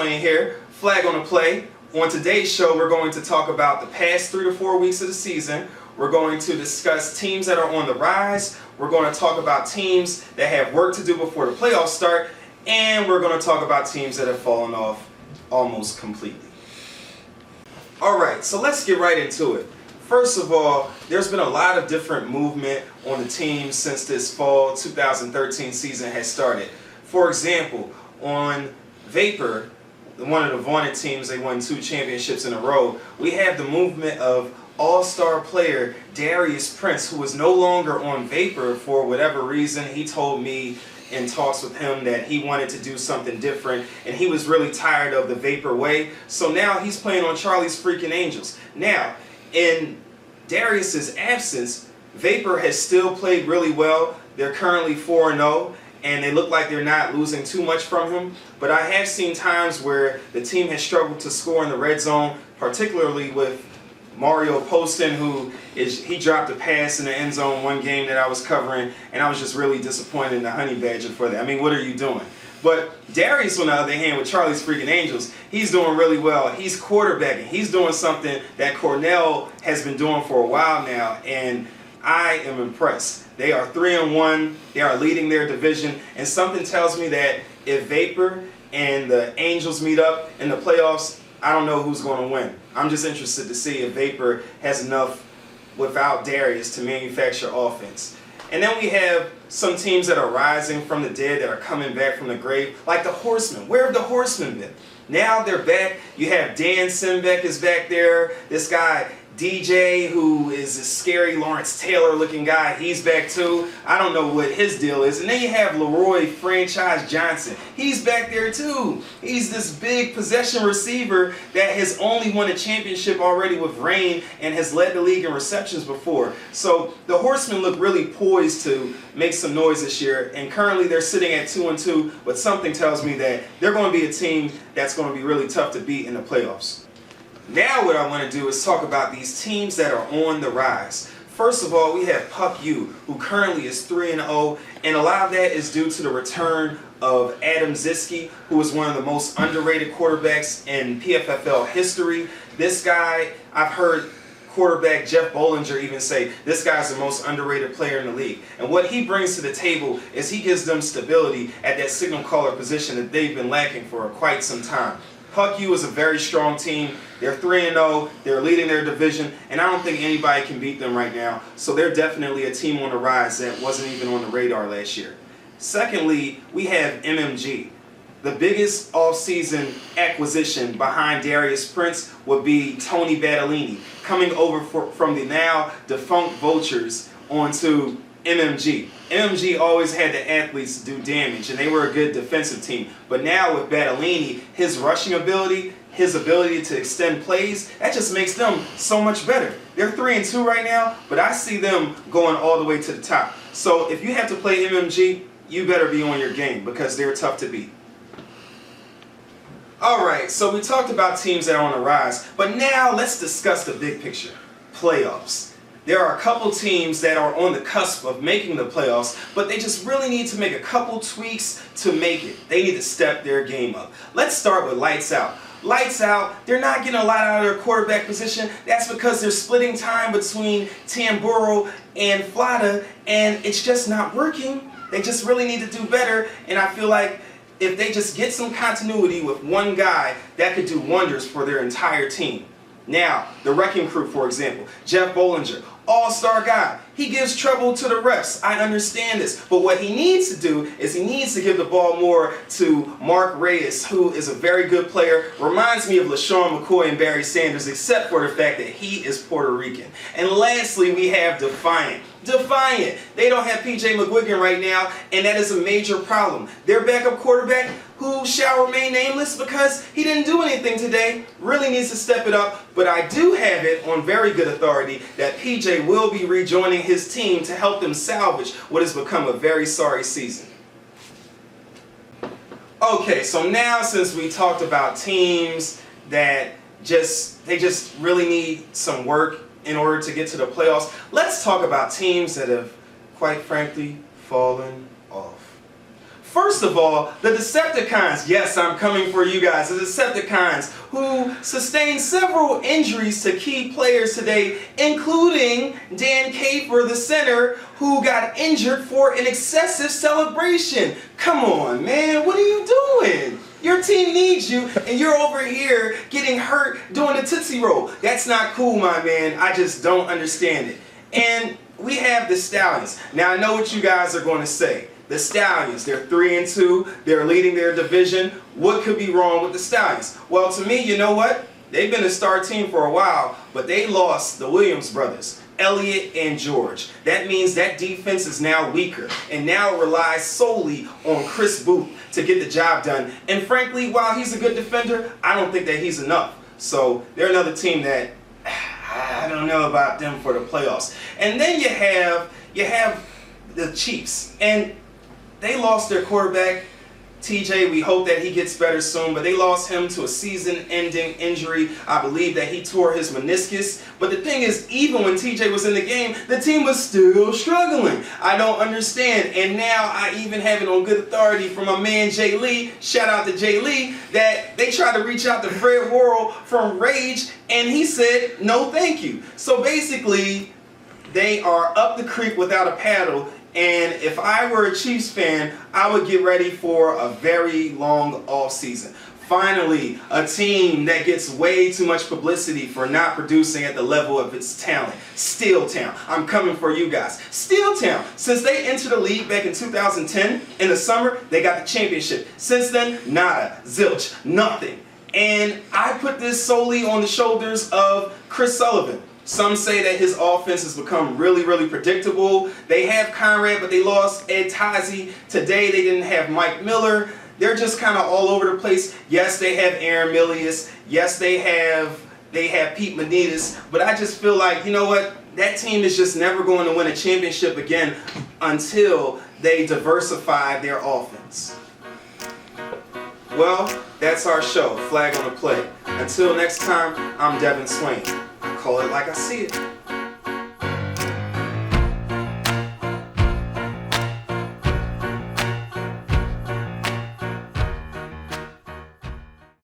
Swain here, Flag on the Play. On today's show, we're going to talk about the past 3 to 4 weeks of the season. We're going to discuss teams that are on the rise. We're going to talk about teams that have work to do before the playoffs start. And we're going to talk about teams that have fallen off almost completely. Alright, so let's get right into it. First of all, there's been a lot of different movement on the teams since this fall 2013 season has started. For example, on Vapor, one of the vaunted teams, they won 2 championships in a row. We have the movement of all-star player Darius Prince, who is no longer on Vapor for whatever reason. He told me in talks with him that he wanted to do something different and he was really tired of the Vapor way. So now he's playing on Charlie's Freaking Angels. Now, in Darius's absence, Vapor has still played really well. They're currently 4-0. And they look like they're not losing too much from him. But I have seen times where the team has struggled to score in the red zone, particularly with Mario Poston, he dropped a pass in the end zone one game that I was covering, and I was just really disappointed in the Honey Badger for that. I mean, what are you doing? But Darius, on the other hand, with Charlie's Freaking Angels, he's doing really well. He's quarterbacking. He's doing something that Cornell has been doing for a while now, and I am impressed. They are 3-1. They are leading their division. And something tells me that if Vapor and the Angels meet up in the playoffs, I don't know who's going to win. I'm just interested to see if Vapor has enough without Darius to manufacture offense. And then we have some teams that are rising from the dead, that are coming back from the grave, like the Horsemen. Where have the Horsemen been? Now they're back. You have Dan Simbeck is back there. This guy DJ, who is a scary Lawrence Taylor looking guy, he's back too. I don't know what his deal is. And then you have Leroy Franchise Johnson. He's back there too. He's this big possession receiver that has only won a championship already with Reign and has led the league in receptions before. So the Horsemen look really poised to make some noise this year. And currently they're sitting at 2-2, but something tells me that they're going to be a team that's going to be really tough to beat in the playoffs. Now what I want to do is talk about these teams that are on the rise. First of all, we have Puck U, who currently is 3-0, and a lot of that is due to the return of Adam Ziske, who is one of the most underrated quarterbacks in PFFL history. This guy, I've heard quarterback Jeff Bollinger even say, this guy's the most underrated player in the league. And what he brings to the table is he gives them stability at that signal caller position that they've been lacking for quite some time. Puck U is a very strong team. They're 3-0. They're leading their division, and I don't think anybody can beat them right now. So they're definitely a team on the rise that wasn't even on the radar last year. Secondly, we have MMG. The biggest off-season acquisition behind Darius Prince would be Tony Battolini, coming over from the now defunct Vultures onto MMG. MMG always had the athletes do damage, and they were a good defensive team. But now with Battolini, his rushing ability, his ability to extend plays, that just makes them so much better. They're 3-2 right now, but I see them going all the way to the top. So if you have to play MMG, you better be on your game because they're tough to beat. Alright, so we talked about teams that are on the rise, but now let's discuss the big picture. Playoffs. There are a couple teams that are on the cusp of making the playoffs, but they just really need to make a couple tweaks to make it. They need to step their game up. Let's start with Lights Out. Lights Out, they're not getting a lot out of their quarterback position. That's because they're splitting time between Tamburo and Flata, and it's just not working. They just really need to do better, and I feel like if they just get some continuity with one guy, that could do wonders for their entire team. Now, the Wrecking Crew, for example, Jeff Bollinger, all-star guy. He gives trouble to the refs. I understand this. But what he needs to do is he needs to give the ball more to Mark Reyes, who is a very good player. Reminds me of LaShawn McCoy and Barry Sanders, except for the fact that he is Puerto Rican. And lastly, we have Defiant. Defiant. They don't have P.J. McGuigan right now, and that is a major problem. Their backup quarterback, who shall remain nameless because he didn't do anything today, really needs to step it up. But I do have it on very good authority that P.J. will be rejoining his team to help them salvage what has become a very sorry season. Okay, so now since we talked about teams that they just really need some work in order to get to the playoffs, let's talk about teams that have, quite frankly, fallen off. First First of all, the Decepticons. Yes, I'm coming for you guys. The Decepticons, who sustained several injuries to key players today, including Dan Caper, the center, who got injured for an excessive celebration. Come on, man. What are you doing? Your team needs you, and you're over here getting hurt doing the Tootsie Roll. That's not cool, my man. I just don't understand it. And we have the Stallions. Now, I know what you guys are going to say. The Stallions, they're 3-2. They're leading their division. What could be wrong with the Stallions? Well, to me, you know what? They've been a star team for a while, but they lost the Williams brothers, Elliott and George. That means that defense is now weaker, and now it relies solely on Chris Booth to get the job done. And frankly, while he's a good defender, I don't think that he's enough. So they're another team that I don't know about them for the playoffs. And then you have the Chiefs, and they lost their quarterback, TJ. We hope that he gets better soon, but they lost him to a season-ending injury. I believe that he tore his meniscus. But the thing is, even when TJ was in the game, the team was still struggling. I don't understand. And now I even have it on good authority from my man Jay Lee, shout out to Jay Lee, that they tried to reach out to Fred Worrell from Rage, and he said, no thank you. So basically, they are up the creek without a paddle. And if I were a Chiefs fan, I would get ready for a very long offseason. Finally, a team that gets way too much publicity for not producing at the level of its talent. Steeltown. I'm coming for you guys. Steeltown. Since they entered the league back in 2010, in the summer, they got the championship. Since then, nada, zilch, nothing. And I put this solely on the shoulders of Chris Sullivan. Some say that his offense has become really, really predictable. They have Conrad, but they lost Ed Tazi. Today they didn't have Mike Miller. They're just kind of all over the place. Yes, they have Aaron Milius. Yes, they have Pete Manitas. But I just feel like, you know what? That team is just never going to win a championship again until they diversify their offense. Well, that's our show, Flag on the Play. Until next time, I'm Devin Swain. Call it like I see it.